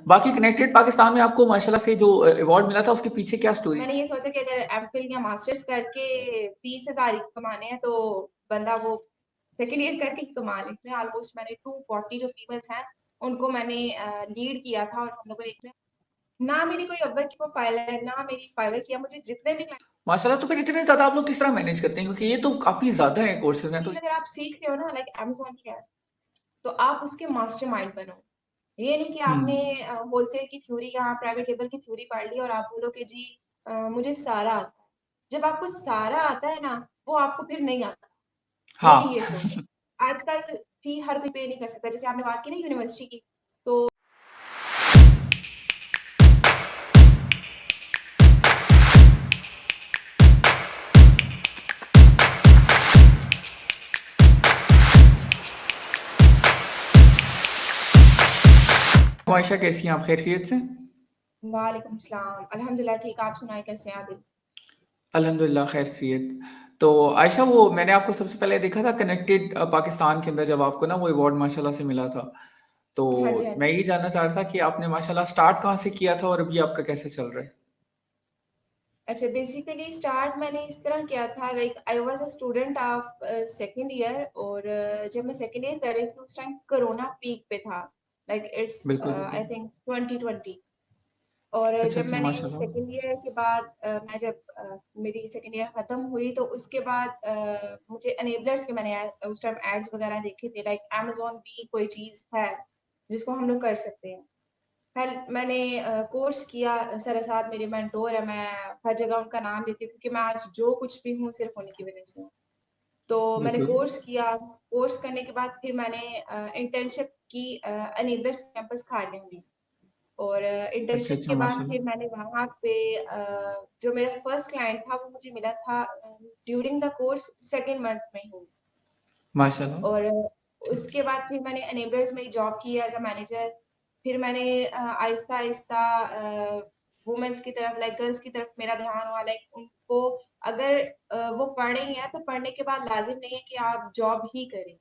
बाकी कनेक्टेड पाकिस्तान में आपको माशाल्लाह से जो अवार्ड मिला था उसके पीछे क्या स्टोरी मैंने थी? ये सोचा कि अगर एमफिल या मास्टर्स करके 30,000 कमाने हैं तो बंदा वो सेकंड ईयर करके ही कमा ले। इसमें ऑलमोस्ट मैंने 240 जो फीमेल्स हैं उनको मैंने लीड किया था और हम लोगों ने इसमें ना मेरी कोई अव्वल की प्रोफाइल है, ना मेरी फाइनल किया। मुझे जितने भी माशाल्लाह तो फिर इतने ज़्यादा आप लोग किस तरह मैनेज करते हैं? क्योंकि ये तो काफ़ी ज़्यादा है कोर्सेज़ हैं तो चीज़ अगर आप सीख रहे हो ना, लाइक अमेज़न की है, तो आप उसके मास्टरमाइंड बनो। ये नहीं कि हुँ। आपने होलसेल की थ्योरी या प्राइवेट लेबल की थ्योरी पढ़ ली और आप बोलो कि जी मुझे सारा आता है। जब आपको सारा आता है ना, वो आपको फिर नहीं आता। मेरी हाँ। ये सोच है। आजकल फी हर कोई पे नहीं कर सकता। जैसे आपने बात की ना यूनिवर्सिटी की, तो आयशा कैसी हैं आप खैरियत से? वालेकुम सलाम। अल्हम्दुलिल्लाह ठीक, आप सुनाएँ कैसे हैं आप? अल्हम्दुलिल्लाह खैरियत। तो आयशा वो मैंने आपको सबसे पहले देखा था कनेक्टेड पाकिस्तान के अंदर जब आपको ना वो अवार्ड माशाल्लाह से मिला था। तो हाँ जी, हाँ मैं जी। ये जानना चाह रहा था कि आपने माशाल्लाह स्टार्ट कहाँ से किया था और अभी आपका कैसे चल रहा है? अच्छा, बेसिकली स्टार्ट मैंने इस तरह किया था, like I was a student of second year और जब मैं सेकंड ईयर कर रही थी उस टाइम कोरोना पीक पे था, लाइक इट्स बिल्कुल, आई बिल्कुल। थिंक 2020। और अच्छा, जब अच्छा मैंने माशाल्लाह। सेकंड ईयर के बाद मैं जब मेरी सेकंड ईयर खत्म हुई तो उसके बाद मुझे अनेबलर्स के मैंने उस टाइम एड्स वगैरह देखे थे, लाइक अमेज़न भी कोई चीज़ है जिसको हम लोग कर सकते हैं। मैंने कोर्स किया, साथ मेरे मेंटोर है, मैं हर जगह उनका नाम लेती हूँ क्योंकि मैं आज जो कुछ भी हूँ सिर्फ उन्हीं की वजह से हूँ। तो मैंने बिल्कुल। कोर्स किया, कोर्स करने के बाद फिर मैंने इंटर्नशिप की अनेबल्स कैंपस खालिद में। और अच्छा, इंटर्नशिप अच्छा के बाद माशाल्लाह। फिर मैंने वहाँ पे जो मेरा फर्स्ट क्लाइंट था वो मुझे मिला था during the course second month में ही। माशाल्लाह। और उसके बाद फिर मैंने एनेबलर्स में जॉब की एज अ मैनेजर। फिर मैंने आहिस्ता-आहिस्ता वुमेन्स की तरफ, लाइक गर्ल्स की तरफ मेरा ध्यान हुआ, लाइक उनको अगर वो पढ़ रही हैं तो पढ़ने के बाद लाज़िम नहीं है कि आप जॉब ही करें,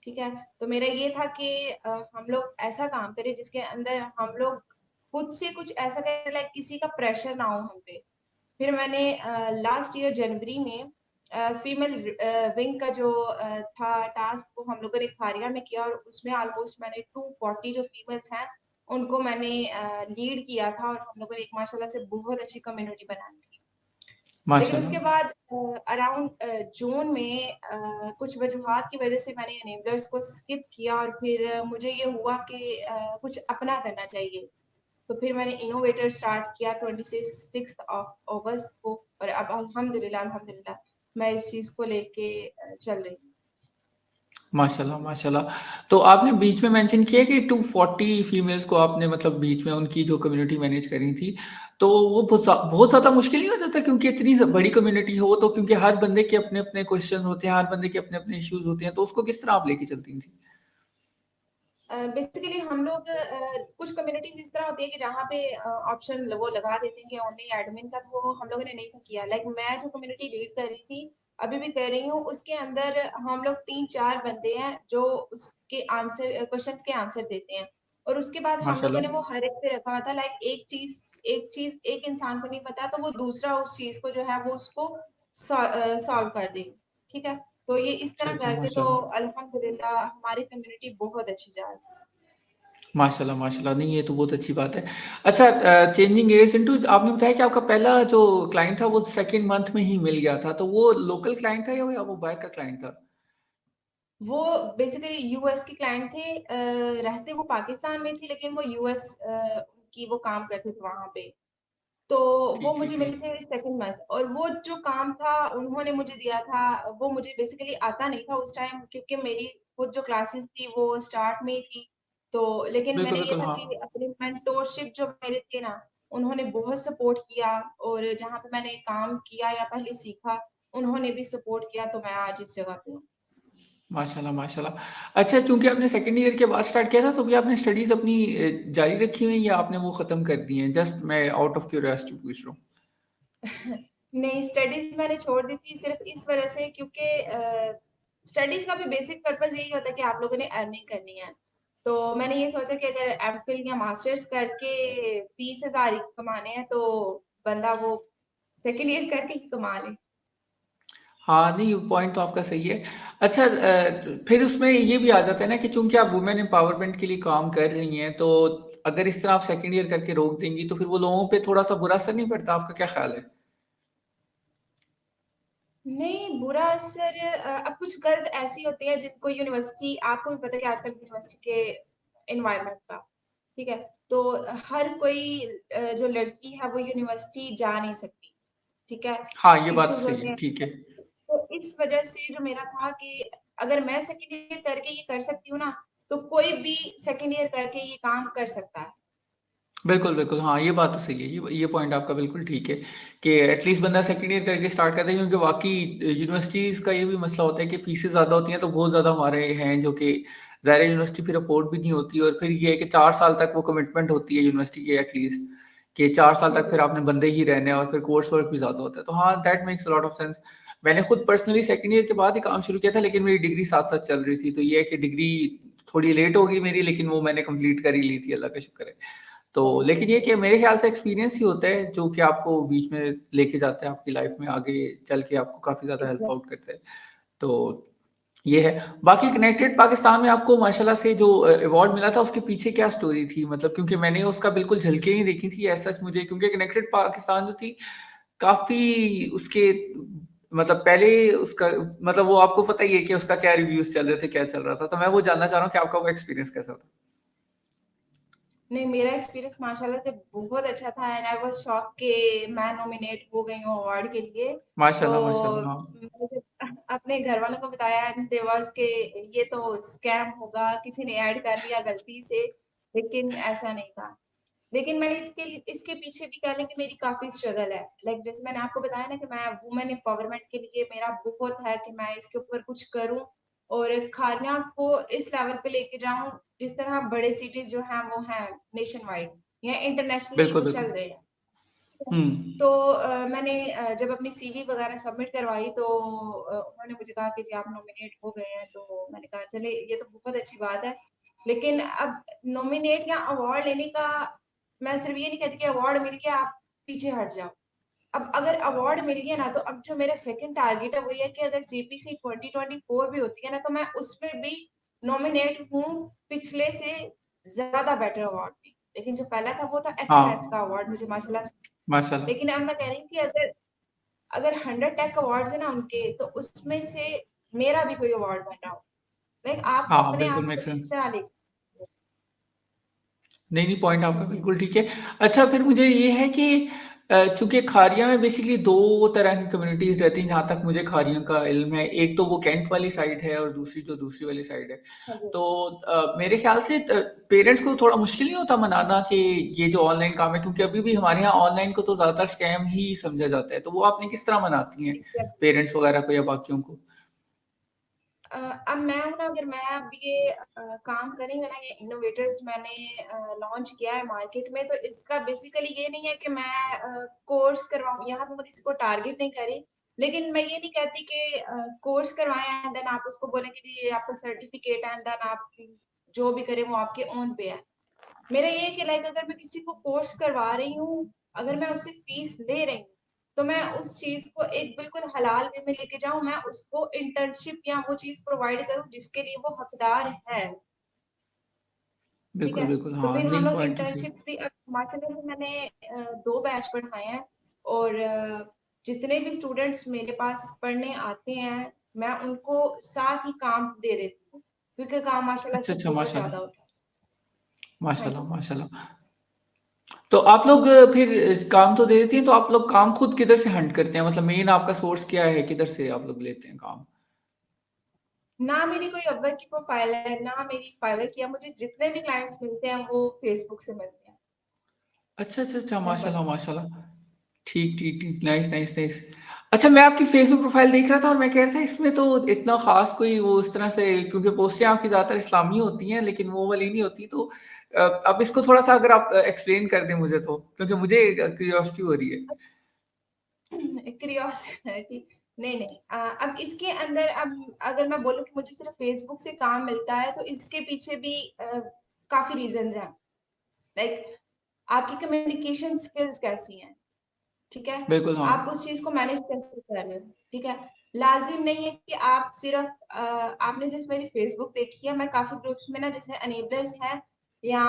ठीक है? तो मेरा ये था कि हम लोग ऐसा काम करें जिसके अंदर हम लोग खुद से कुछ ऐसा करें, लाइक किसी का प्रेशर ना हो हम पे। फिर मैंने लास्ट ईयर जनवरी में फीमेल विंग का जो था टास्क वो हम लोगों ने खारिया में किया और उसमें ऑलमोस्ट मैंने 240 जो फीमेल्स हैं उनको मैंने लीड किया था और हम लोगों ने एक माशाल्लाह से बहुत अच्छी कम्युनिटी बनाई थी। लेकिन उसके माशाल्लाह। बाद अराउंड जून में कुछ वजूहात की वजह से मैंने एनेबलर्स को स्किप किया और फिर मुझे ये हुआ कि कुछ अपना करना चाहिए। तो फिर मैंने इनोवेटर स्टार्ट किया 26 ऑफ अगस्त को और अब अल्हम्दुलिल्लाह अल्हम्दुलिल्लाह मैं इस चीज़ को लेके चल रही हूँ। माशाल्लाह, माशाल्लाह। तो आपने बीच में मेंशन किया कि 240 फीमेल्स को आपने मतलब बीच में उनकी जो कम्युनिटी मैनेज करी थी, तो वो बहुत ज़्यादा मुश्किल नहीं हो जाता क्योंकि इतनी बड़ी कम्युनिटी हो तो क्योंकि हर बंदे के अपने-अपने क्वेश्चंस होते हैं, हर बंदे के अपने-अपने इश्यूज़ होते हैं, तो उसको किस तरह आप लेके चलती थी? बेसिकली हम लोग कुछ कम्युनिटीज़ इस तरह होती है कि जहाँ पे ऑप्शन वो लगा देते हैं कि ओनली एडमिन का, तो हम लोगों ने नहीं था किया। लाइक मैं जो कम्युनिटी लीड कर रही थी, अभी भी कर रही हूँ, उसके अंदर हम लोग 3-4 बंदे हैं जो उसके आंसर क्वेश्चंस के आंसर देते हैं। और उसके बाद हम लोगों ने माशाल्लाह। वो हर एक पे रखा हुआ था, लाइक एक चीज़ एक इंसान को नहीं पता तो वो दूसरा उस चीज़ को जो है वो उसको सॉल्व कर दे। ठीक है? तो ये इस अच्छा, तरह अच्छा करके तो माशाल्लाह। अल्हम्दुलिल्लाह हमारी कम्युनिटी बहुत अच्छी जा रही है। माशाल्लाह, माशाल्लाह। नहीं, ये तो बहुत अच्छी बात है। अच्छा चेंजिंग गियर्स इनटू आपने बताया कि आपका पहला जो क्लाइंट था वो सेकंड मंथ में ही मिल गया था, तो वो लोकल क्लाइंट था या वो बाहर का क्लाइंट था? वो बेसिकली यूएस के क्लाइंट थे, रहते वो पाकिस्तान में थी लेकिन वो यूएस की वो काम करते थे वहाँ पे। तो वो ठीक, मुझे ठीक, मिले ठीक। थे सेकंड मंथ और वो जो काम था उन्होंने मुझे दिया था, वो मुझे बेसिकली आता नहीं था उस टाइम क्योंकि मेरी खुद जो क्लासेस थी वो स्टार्ट में ही थी। तो लेकिन बिल्कुल, मैंने ये बिल्कुल, था कि हाँ। अपने मेंटोरशिप जो मेरे थे ना, उन्होंने बहुत सपोर्ट किया और जहाँ पे मैंने काम किया या पहले सीखा, उन्होंने भी सपोर्ट किया तो मैं आज इस जगह पे हूँ। माशाल्लाह, माशाल्लाह। अच्छा चूँकि आपने सेकंड ईयर के बाद स्टार्ट किया था, तो भी आपने स्टडीज़ अपनी जारी रखी हुई हैं या आपने वो ख़त्म कर दी हैं? जस्ट मैं आउट ऑफ क्यूरियोसिटी पूछ रहा हूँ। नहीं, स्टडीज़ मैंने छोड़ दी थी सिर्फ़ इस वज़ह से क्योंकि स्टडीज़ का भी बेसिक पर्पज़ यही होता है कि आप लोगों ने अर्निंग करनी है। तो मैंने ये सोचा कि अगर एमफिल या मास्टर्स करके 30,000 ही कमाने हैं तो बंदा वो सेकंड ईयर करके ही कमा ले। हाँ, नहीं पॉइंट तो आपका सही है। अच्छा फिर उसमें ये भी आ जाता है ना कि चूँकि आप वुमेन एम्पावरमेंट के लिए काम कर रही हैं, तो अगर इस तरह आप सेकंड ईयर करके रोक देंगी, तो फिर वो लोगों पे थोड़ा-सा बुरा असर नहीं पड़ता? आपका क्या ख़्याल है? नहीं, बुरा असर अब कुछ गर्ल्स ऐसी होती हैं जिनको यूनिवर्सिटी, आपको भी पता है कि आजकल यूनिवर्सिटी के एनवायरनमेंट का, ठीक है? तो हर कोई जो लड़की है वो यूनिवर्सिटी जा नहीं सकती, ठीक है? हाँ, ये बात तो इश्यूज़ सही होते है, हैं। ठीक है। तो इस वजह से जो मेरा था कि अगर मैं सेकंड ईयर करके ये कर सकती हूँ ना, तो कोई भी सेकंड ईयर करके ये काम कर सकता है। बिल्कुल, बिल्कुल। हाँ, ये बात तो सही है। ये पॉइंट आपका बिल्कुल ठीक है कि एटलीस्ट बंदा सेकंड ईयर करके स्टार्ट करता है क्योंकि वाक़ई यूनिवर्सिटीज़ का ये भी मसला होता है कि फ़ीसें ज़्यादा होती हैं, तो बहुत ज़्यादा हमारे हैं जो कि ज़ाहिर है यूनिवर्सिटी फिर अफ़ोर्ड भी नहीं होती और फिर ये है कि 4 साल तक वो कमिटमेंट होती है यूनिवर्सिटी की एटलीस्ट कि 4 साल तक फिर बिल्कुल। आपने बंदे ही रहने हैं और फिर कोर्स वर्क भी ज़्यादा होता है। तो हाँ, that makes a lot of sense. मैंने खुद पर्सनली सेकंड ईयर के बाद ही काम शुरू किया था लेकिन मेरी डिग्री साथ-साथ चल रही थी। तो ये है कि डिग्री थोड़ी लेट हो गई मेरी लेकिन वो मैंने कंप्लीट कर ही ली थी, अल्लाह का शुक्र है। तो लेकिन ये कि मेरे ख़्याल से एक्सपीरियंस ही होता है जो कि आपको बीच में लेके जाता है आपकी लाइफ़ में आगे चल के आपको काफ़ी ज़्यादा हेल्प एग्ज़ैक्ट आउट करता है। तो ये है। बाकी कनेक्टेड पाकिस्तान में आपको माशाल्लाह से जो अवार्ड मिला था उसके पीछे क्या स्टोरी थी? मतलब क्योंकि मैंने उसका बिल्कुल झलकियाँ ही देखी थी एज़ सच मुझे क्योंकि कनेक्टेड पाकिस्तान जो थी काफ़ी उसके मतलब पहले उसका मतलब वो आपको पता ही है कि उसका क्या रिव्यूज़ चल रहे थे, क्या चल रहा था। तो मैं वो जानना चाह रहा हूँ कि आपका वो एक्सपीरियंस कैसा था? नहीं, मेरा एक्सपीरियंस माशाल्लाह से बहुत अच्छा था एंड आई वाज़ शॉक्ड कि मैं नॉमिनेट हो गई हूँ अवार्ड के लिए। तो माशाल्लाह, माशाल्लाह। हाँ। मैंने जब अपने घर वालों को बताया एंड दे वाज़ कि ये तो स्कैम होगा, किसी ने ऐड कर लिया गलती से, लेकिन ऐसा नहीं था। लेकिन मैंने इसके पीछे भी कह लें कि मेरी काफ़ी स्ट्रगल है। लाइक जैसे मैंने आपको बताया ना कि मैं वुमेन एम्पावरमेंट के लिए मेरा बहुत है कि मैं इसके ऊपर कुछ करूँ और खारियाँ को इस लेवल पे लेके जाऊँ, जिस तरह बड़े सिटीज़ जो हैं वो हैं नेशन वाइड या इंटरनेशनली बिल्कुल, वो चल बिल्कुल। रहे हैं। हुँ। तो मैंने जब अपनी सीवी वगैरह सबमिट करवाई तो उन्होंने मुझे कहा कि जी आप नॉमिनेट हो गए हैं, तो मैंने कहा चले ये तो बहुत अच्छी बात है। लेकिन अब नॉमिनेट या अवार्ड लेने का मैं सिर्फ ये नहीं कहती कि अवार्ड मिल गया आप पीछे हट जाओ। अब अगर अवार्ड मिल गया ना तो अब जो मेरा सेकंड टारगेट है वो ये है कि अगर सीपीसी 2024 भी होती है ना तो मैं उसमें भी नॉमिनेट हूँ पिछले से ज़्यादा बेटर अवार्ड में। लेकिन जो पहला था वो था एक्सीलेंस का हाँ, अवार्ड मुझे माशाल्लाह से। माशाल्लाह। लेकिन अब मैं कह रही हूँ कि अगर अगर 100 टेक अवार्ड्स है ना उनके तो उसमें से मेरा भी कोई अवार्ड बन रहा हो। लाइक आप हाँ, हाँ, अपने बिल्कुल आप को मेक इस सेंस। तरह ले। नहीं, नहीं पॉइंट आपका बिल्कुल ठीक है। अच्छा फिर मुझे ये है कि चूँकि खारिया में बेसिकली 2 तरह की कम्युनिटीज़ रहती हैं जहाँ तक मुझे खारियों का इल्म है। एक तो वो कैंट वाली साइड है और दूसरी जो दूसरी वाली साइड है। हाँ जी। तो मेरे ख़्याल से पेरेंट्स को थोड़ा मुश्किल नहीं होता मनाना कि ये जो ऑनलाइन काम है क्योंकि अभी भी हमारे यहाँ ऑनलाइन को तो ज़्यादातर स्कैम ही समझा जाता है। तो वो आपने किस तरह मनाती हैं पेरेंट्स वग़ैरह को या बाकियों को? अब मैं हूँ ना अगर मैं अब ये काम करी हूँ ना ये इनोवेटर्स मैंने लॉन्च किया है मार्केट में तो इसका बेसिकली ये नहीं है कि मैं कोर्स करवाऊँ यहाँ पे मैं किसी को टारगेट नहीं करी लेकिन मैं ये नहीं कहती कि कोर्स करवाएं एंड देन आप उसको बोले कि जी ये आपका सर्टिफिकेट है एंड देन आप जो भी करें वो आपके ओन पे है। मेरा ये है कि लाइक अगर मैं किसी को कोर्स करवा रही हूँ, अगर मैं उससे फीस ले रही हूँ, तो मैं उस चीज़ को एक बिल्कुल हलाल वे में लेके जाऊँ, मैं उसको इंटर्नशिप या वो चीज़ प्रोवाइड करूँ जिसके लिए वो हकदार है, ठीक बिल्कुल, है? बिल्कुल। तो हाँ, फिर हम नहीं लोग पॉइंट तो सही। इंटर्नशिप्स भी अब हिमाचल से मैंने 2 बैच पढ़ाए हैं और जितने भी स्टूडेंट्स मेरे पास पढ़ने आते हैं, मैं उनको साथ ही काम दे देती हूँ, क्योंकि काम माशाल्लाह अच्छा, से अच्छा बहुत ज़्यादा माशाल्लाह। होता है। हाँ माशाल्लाह, जी। माशाल्लाह। तो आप लोग फिर काम तो दे देती हैं, तो आप लोग काम खुद किधर से हंट करते हैं? मतलब मेन आपका सोर्स क्या है? किधर से आप लोग लेते हैं काम? ना मेरी कोई अपवर्क की प्रोफाइल है, ना मेरी फाइवर की है, मुझे जितने भी क्लाइंट्स मिलते हैं वो फेसबुक से मिलते हैं, अच्छा, अच्छा, अच्छा, सिंपल। माशाल्लाह, माशाल्लाह। ठीक, ठीक, ठीक, नाइस, नाइस, नाइस। अच्छा मैं आपकी फ़ेसबुक प्रोफ़ाइल देख रहा था और मैं कह रहा था इसमें तो इतना ख़ास कोई वो उस तरह से क्योंकि पोस्टें आपकी ज़्यादातर इस्लामी होती हैं, लेकिन वो वाली नहीं होती तो अब इसको थोड़ा-सा अगर आप एक्सप्लेन कर दें मुझे तो, क्योंकि मुझे क्यूरियोसिटी हो रही है। क्यूरियोसिटी नहीं नहीं अब इसके अंदर अब अगर मैं बोलूँ कि मुझे सिर्फ फेसबुक से काम मिलता है तो इसके पीछे भी काफ़ी रीज़न्स हैं। लाइक आपकी कम्युनिकेशन स्किल्स कैसी हैं, ठीक है? बिल्कुल, आप हाँ। उस चीज़ को मैनेज कैसे कर रहे हो, ठीक है? लाज़िम नहीं है कि आप सिर्फ़ आपने जैसे मेरी फ़ेसबुक देखी है, मैं काफ़ी ग्रुप्स में ना जैसे अनेबलर्स हैं या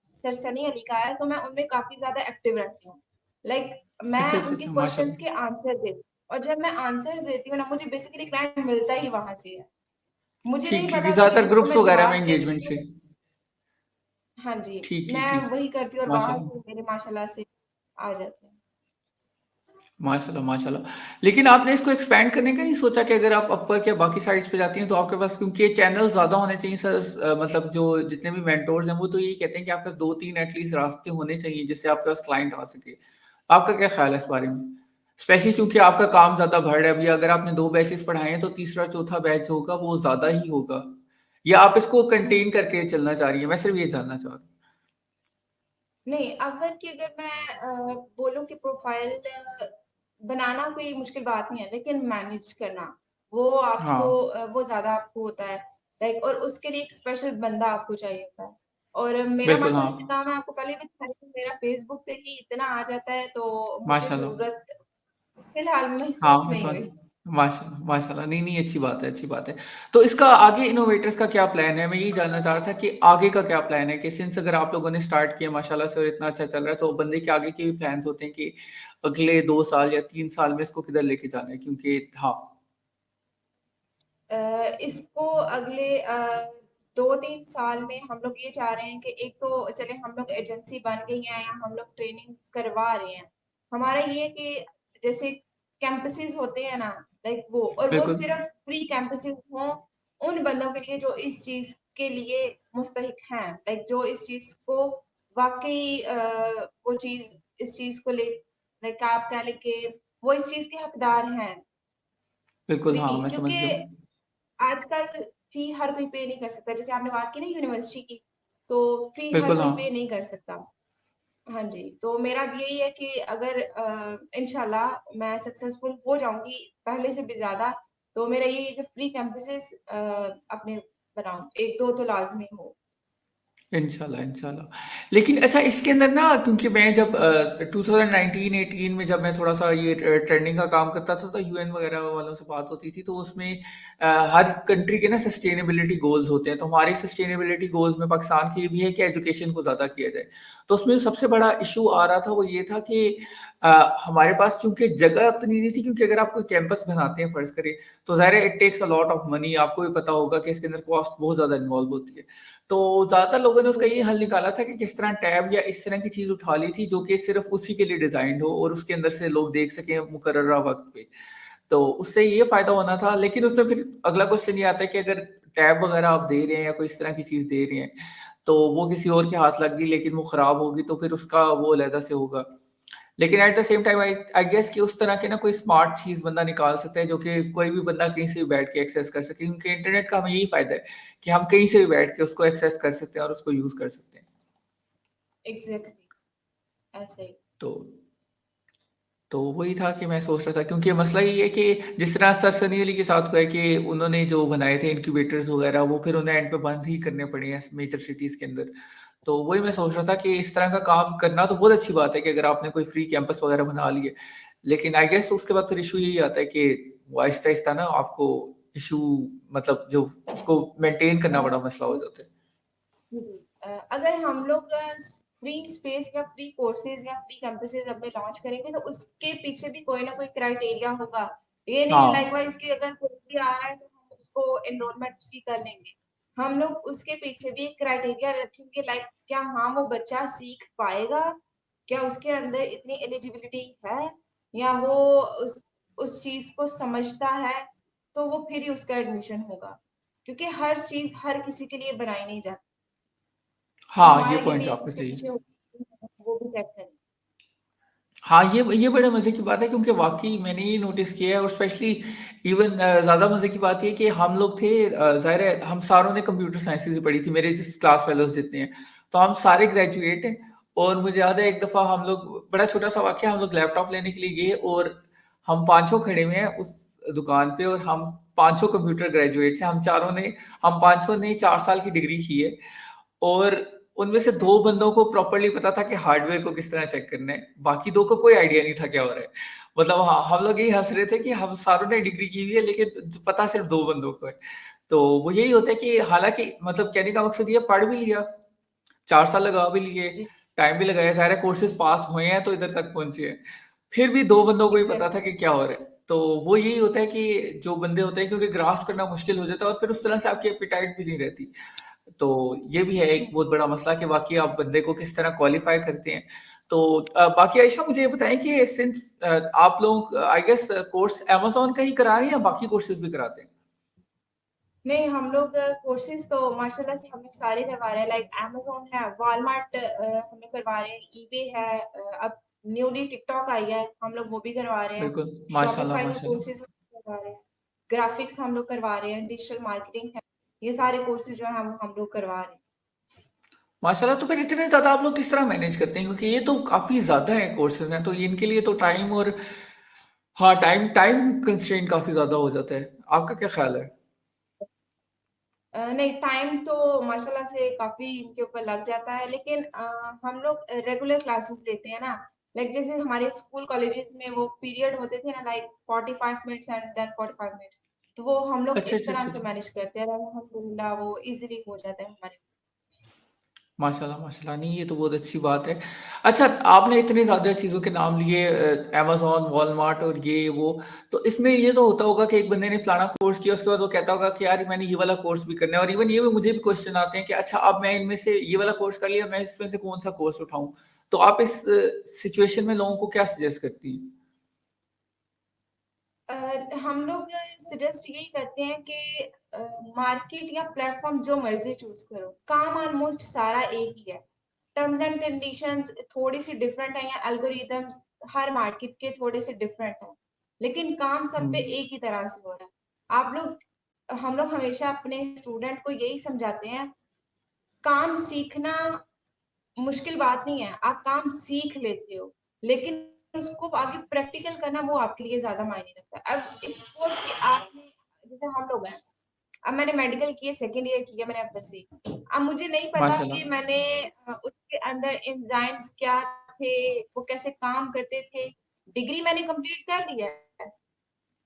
सर सनी अली का है, तो मैं उनमें काफ़ी ज़्यादा एक्टिव रहती हूँ। लाइक अच्छा, मैं अच्छा, उनके अच्छा, क्वेश्चंस माशाल्लाह। के आंसर देती हूँ और जब मैं आंसर्स देती हूँ ना, मुझे बेसिकली क्लाइंट मिलता ही वहाँ से है। मुझे ठीक, नहीं क्योंकि पता कभी ज़्यादातर जिसको ग्रुप्स मैं वगैरह में जवाब देती एंगेजमेंट हूँ। से। हाँ जी, ठीक, ठीक, मैं ठीक। वही करती हूँ और वहाँ माशाल्लाह। से मेरे माशाल्लाह से आ जाते हैं। माशाल्लाह, माशाल्लाह। लेकिन आपने इसको एक्सपैंड करने का नहीं सोचा कि अगर आप अपवर्क या बाकी साइट्स पे जाती हैं तो आपके पास, क्योंकि ये चैनल ज़्यादा होने चाहिए सर, मतलब जो जितने भी मेंटोर्स हैं वो तो यही कहते हैं कि आपके पास 2-3 एटलीस्ट रास्ते होने चाहिए जिससे आपके पास क्लाइंट आ सके। आपका क्या ख़्याल है इस बारे में? स्पेशली चूँकि आपका काम ज़्यादा बढ़ रहा है, अभी अगर आपने 2 बैचेज़ पढ़ाए हैं तो तीसरा चौथा बैच होगा वो ज़्यादा ही होगा। या आप इसको हुँ। कंटेन करके चलना चाह रही हैं? मैं सिर्फ़ ये जानना चाह रहा हूँ। नहीं, अपवर्क की अगर मैं बोलूँ कि प्रोफ़ाइल बनाना कोई मुश्किल बात नहीं है, लेकिन मैनेज करना, वो आपको हाँ, वो ज़्यादा आपको होता है। लाइक और उसके लिए एक स्पेशल बंदा आपको चाहिए होता है। और मेरा बिल्कुल, माशाल्लाह हाँ। काम है, आपको पहले भी बताया कि मेरा फ़ेसबुक से ही इतना आ जाता है, तो मुझे माशाल्लाह। ज़रूरत फ़िलहाल हाँ, महसूस मैं नहीं समझ हुई। माशाल्लाह, माशाल्लाह। नहीं, नहीं, अच्छी बात है, अच्छी बात है। तो इसका आगे इनोवेटर्स का क्या प्लान है? मैं यही जानना चाह रहा था कि आगे का क्या प्लान है? कि सिंस अगर आप लोगों ने स्टार्ट किया माशाल्लाह से और इतना अच्छा चल रहा है, तो बंदे के आगे के भी प्लान्स होते हैं कि अगले 2 साल या 3 साल में इसको किधर लेके जाना है? क्योंकि हाँ, इसको अगले 2-3 साल में हम लोग ये चाह रहे हैं कि एक तो चले हम लोग एजेंसी बन गई है या हम लोग ट्रेनिंग करवा रहे हैं। हमारा ये है कि जैसे कैंपसेस होते हैं ना, लाइक वो और वो बिल्कुल, सिर्फ फ्री कैंपसेस हों उन बंदों के लिए जो इस चीज़ के लिए मुस्तहिक हैं। लाइक जो इस चीज़ को वाक़ई वो चीज़ इस चीज़ को ले लाइक आप कह लें कि वो इस चीज़ के हकदार हैं, बिल्कुल, फ्री हाँ, मैं समझ क्योंकि गया हूँ। आजकल फ़ी हर कोई पे नहीं कर सकता। जैसे आपने बात की ना यूनिवर्सिटी की, तो फ़ी हर बिल्कुल, कोई पे हाँ। नहीं कर सकता। हाँ जी, तो मेरा भी यही है कि अगर इंशाल्लाह मैं सक्सेसफुल हो जाऊँगी पहले से भी ज़्यादा, तो मेरा यही है कि फ्री कैंपसेस अपने बनाऊँ, 1-2 तो लाज़मी हो। इंशाल्लाह, इंशाल्लाह। लेकिन अच्छा इसके अंदर ना, क्योंकि मैं जब 2019-18 में जब मैं थोड़ा-सा ये ट्रेंडिंग का काम करता था, तो यूएन वगैरह वालों से बात होती थी, तो उसमें हर कंट्री के ना सस्टेनेबिलिटी गोल्स होते हैं, तो हमारे सस्टेनेबिलिटी गोल्स में पाकिस्तान के ये भी है कि एजुकेशन को ज़्यादा किया जाए। तो उसमें सबसे बड़ा इश्यू आ रहा था वो ये था कि हमारे पास चूँकि जगह उतनी नहीं थी, क्योंकि अगर आप कोई कैंपस बनाते हैं फ़र्ज़ करें, तो ज़ाहिर है it takes a lot of money, आपको भी पता होगा कि इसके अंदर कॉस्ट बहुत ज़्यादा इन्वॉल्व होती है। तो ज़्यादातर लोगों ने उसका ये बिल्कुल। हल निकाला था कि किस तरह टैब या इस तरह की चीज़ उठा ली थी जो कि सिर्फ़ उसी के लिए डिज़ाइन्ड हो और उसके अंदर से लोग देख सकें मुकर्ररा वक़्त पे। तो उससे ये फ़ायदा होना था, लेकिन उसमें फिर अगला क्वेश्चन ये आता है कि अगर टैब वग़ैरह आप दे रहे हैं या कोई इस तरह की चीज़ दे रहे हैं, तो वो किसी और के हाथ लग गई लेकिन वो ख़राब होगी तो फिर उसका वो अलहदा से होगा। लेकिन at the same time I I guess कि उस तरह के ना कोई स्मार्ट चीज़ बंदा निकाल सकता है जो कि कोई भी बंदा कहीं से भी बैठ के एक्सेस कर सके, क्योंकि इंटरनेट का हमें यही फ़ायदा है कि हम कहीं से भी बैठ के उसको एक्सेस कर सकते हैं और उसको यूज़ कर सकते हैं। एग्ज़ैक्टली, ऐसे ही। तो तो वही था कि मैं सोच रहा था, क्योंकि मसला ये है कि जिस तरह सर सनी अली के साथ हुआ है कि उन्होंने जो बनाए थे इंक्यूबेटर्स वगैरह वो फिर उन्हें एंड पे बंद ही करने पड़े हैं मेजर सिटीज़ के अंदर। तो वही मैं सोच रहा था कि इस तरह का काम करना तो बहुत अच्छी बात है कि अगर आपने कोई फ्री कैंपस वगैरह बना लिए। लेकिन आई गेस उसके बाद फिर इश्यू यही आता है कि वो आहिस्ता-आहिस्ता ना आपको इश्यू, मतलब जो उसको मेंटेन करना बड़ा मसला हो जाता है। अगर हम लोग फ्री स्पेस या फ्री कोर्सेज या फ्री कैंपसेस अपने लॉन्च करेंगे तो उसके पीछे भी कोई ना कोई क्राइटेरिया होगा। ये नहीं है हाँ, लाइकवाइज कि अगर कोई भी आ रहा है तो हम उसको एनरोलमेंट उसकी कर लेंगे। हम लोग उसके पीछे भी एक क्राइटेरिया रखेंगे लाइक क्या हाँ वो बच्चा सीख पाएगा, क्या उसके अंदर इतनी एलिजिबिलिटी है या वो उस चीज को समझता है, तो वो फिर ही उसका एडमिशन होगा। क्योंकि हर चीज हर किसी के लिए बनाई नहीं जाती, तो हाँ, ये हमारे लिए भी पॉइंट एक आपका उसके सही है। पीछे वो भी चेक करें। हाँ, ये बड़े मज़े की बात है, क्योंकि वाक़ई मैंने ये नोटिस किया है और स्पेशली इवन ज़्यादा मज़े की बात ये है कि हम लोग थे, ज़ाहिर है हम सारों ने कंप्यूटर साइंसेज़ ही पढ़ी थी, मेरे जिस क्लास फेलोज़ जितने हैं। तो हम सारे ग्रेजुएट हैं और मुझे याद है एक दफ़ा हम लोग, बड़ा छोटा-सा वाक़या, हम लोग लैपटॉप लेने के लिए गए और हम पाँचों खड़े हुए हैं उस दुकान पे और हम पाँचों कंप्यूटर ग्रेजुएट्स हैं। हम पाँचों ने 4 साल की डिग्री की है और उनमें से अच्छा। 2 बंदों को प्रॉपर्ली पता था कि हार्डवेयर को किस तरह चेक करना है, बाकी 2 को कोई आइडिया नहीं था क्या हो रहा है। मतलब हम लोग यही हँस रहे थे कि हम सारों ने डिग्री की हुई है लेकिन पता सिर्फ 2 बंदों को है। तो वो यही होता है कि हालाँकि मतलब कहने का मकसद ये है पढ़ भी लिया, 4 साल लगा भी लिए, जी, टाइम भी लगाया, सारे कोर्सेज़ पास हुए हैं तो इधर तक पहुँचे हैं। फिर भी 2 बंदों को ही पता था एग्ज़ैक्टली। कि क्या हो रहा है। तो वो यही होता है कि जो बंदे होते हैं क्योंकि ग्रास्प करना मुश्किल हो जाता है और फिर उस तरह से आपकी एपेटाइट भी नहीं रहती। तो ये भी है एक हुँ। बहुत बड़ा मसला कि वाक़ई आप बंदे को किस तरह क्वालीफ़ाई करते हैं। तो बाकी आयशा मुझे ये बताएँ कि सिंस आप लोग आई गेस कोर्स अमेज़न का ही करा रहे हैं या बाकी कोर्सेज़ भी कराते हैं? नहीं, हम लोग कोर्सेज़ तो माशाल्लाह से हम लोग सारे करवा रहे हैं, लाइक अमेज़न है, वॉलमार्ट हम लोग करवा रहे हैं, ईबे है, अब न्यूली टिकटॉक आई है, हम लोग वो भी करवा रहे हैं, बिल्कुल, माशाल्लाह, शॉपिफ़ाई का माशाल्लाह। कोर्सेज़ करवा रहे हैं, ग्राफ़िक्स हम लोग करवा रहे हैं, डिजिटल मार्केटिंग है, ये सारे कोर्सेज़ जो है हम लोग करवा रहे हैं। माशाल्लाह तो फिर इतने ज़्यादा आप लोग किस तरह मैनेज करते हैं? क्योंकि ये तो काफ़ी ज़्यादा है कोर्सेज़ हैं, तो इनके लिए तो टाइम और हाँ, टाइम टाइम कंस्ट्रेंट काफ़ी ज़्यादा हो जाता है। आपका क्या ख़्याल है? नहीं, टाइम तो माशाल्लाह से काफ़ी इनके ऊपर लग जाता है, लेकिन हम लोग रेगुलर क्लासेस लेते हैं ना, लाइक जैसे हमारे स्कूल कॉलेजेस में वो पीरियड होते थे ना, like 45 minutes and then 45 minutes, तो वो हम लोग अच्छा, इस अच्छा, तरह अच्छा, से अच्छा। मैनेज करते हैं, और अल्हम्दुलिल्लाह वो इजीली हो जाता है हमारे। माशाल्लाह, माशाल्लाह। नहीं, ये तो बहुत अच्छी बात है। अच्छा, आपने इतने ज़्यादा चीज़ों के नाम लिए अमेज़न, वॉलमार्ट और ये वो, तो इसमें ये तो होता होगा कि एक बंदे ने फलाना कोर्स किया, उसके बाद वो कहता होगा कि यार मैंने ये वाला कोर्स भी करना है और इवन ये भी मुझे भी क्वेश्चन आते हैं कि अच्छा अब मैं इनमें से ये वाला कोर्स कर लिया, मैं इसमें से कौन-सा कोर्स उठाऊँ? तो आप इस सिचुएशन में लोगों को क्या सजेस्ट करती हैं? अ, हम लोग सजेस्ट यही करते हैं कि मार्केट या प्लेटफॉर्म जो मर्जी चूज करो, काम ऑलमोस्ट सारा एक ही है, टर्म्स एंड कंडीशंस थोड़ी सी डिफरेंट है या एल्गोरिदम्स हर मार्केट के थोड़े से डिफरेंट है, लेकिन काम सब हुँ। पे एक ही तरह से हो रहा है। आप लोग हम लोग हमेशा अपने स्टूडेंट को यही समझाते हैं, काम सीखना मुश्किल बात नहीं है, आप काम सीख लेते हो, लेकिन उसको आगे प्रैक्टिकल करना वो आपके लिए ज़्यादा मायने रखता है। अब इट्स सपोज़ कि आपने, जैसे हम लोग हैं, अब मैंने मेडिकल किए, सेकंड ईयर किया मैंने एमएससी। अब मुझे नहीं पता माशाल्लाह। कि मैंने उसके अंदर एंजाइम्स क्या थे, वो कैसे काम करते थे। डिग्री मैंने कंप्लीट कर लिया है,